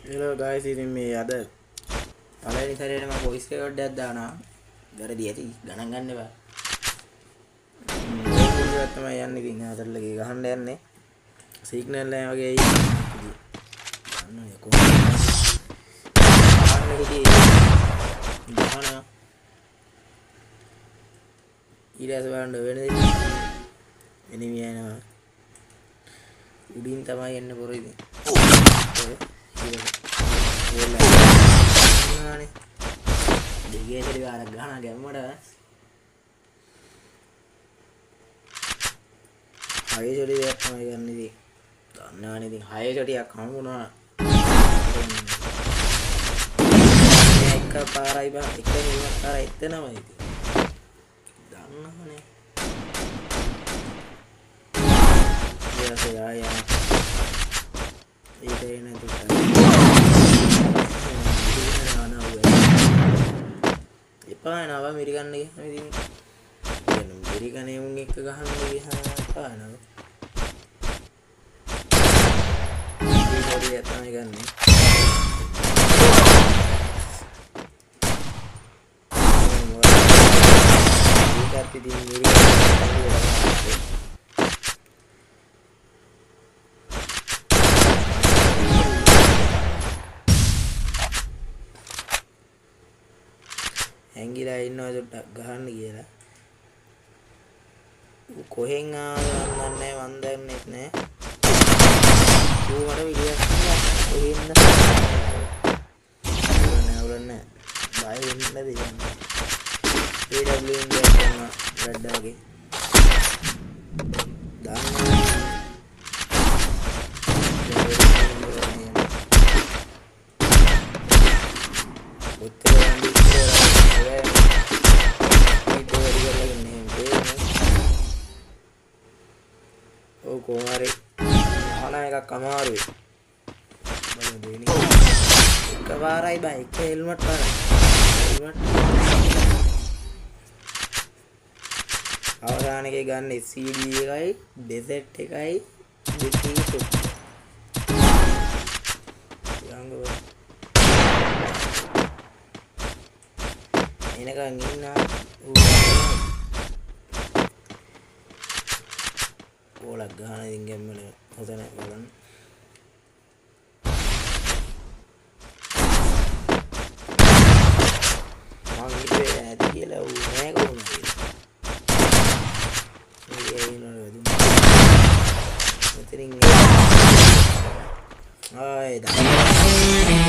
Hello guys, ඉතින් මේ අද පළවෙනි සැරේට මම voice record එකක් දානවා. වැරදි ඇති ගණන් ගන්න එපා. ඒක තමයි යන්නේ ඉතින් ආතරලගේ ගහන්න යන්නේ. සිග්නල් එක වගේ එයි. අන්න කොහොමද? අන්නකදී ගහනවා. ඊට බලන්න වෙන දෙයක් එනිමි යනවා. උඩින් තමයි එන්න පොර ඉතින්. නේ දෙගේට ගානක් ගහන ගැම්මට හය චොටි දෙයක් තමයි ගන්න ඉතින් දන්නවනේ ඉතින් හය චොටියක් හම්බුණා එක පාරයි බා එක නිවන පාර එතනමයි ඉතින් දන්නවනේ ඊට ආයා ඒක එන්නේ පානවා මිරිකන්න ගියාම ඉතින් මිරිකනේ උන් එක්ක ගහන්න ගියාම පානවා ඒක තමයි ගන්නෙ ඒකත් ඉතින් ඇංගිලා ඉන්නවා චුට්ටක් ගහන්න කියලා. කොහෙන් ආවද නැහැ මන් දන්නේ නැහැ. ඌ මට විදියක් කොහෙන්ද? නෑ බය වෙන්න දෙන්නේ. AW ඉන්දියා කරන රැඩ්ඩාගේ. कोमारे खाना का कमारू बड़े देनी कबार आई बाइक के हेलमेट पर हेलमेट और आने के गाने सीडी गाई डेजर्ट गाई देखी तो यांगो इन्हें का नीना ඕලක් ගහන ඉතින් ගැම්මල හොතන බලන්න මම හිතුවේ ඇති කියලා ඌ නෑ කොහොමද ඒ ඉන්නවලු මෙතනින් ආයේ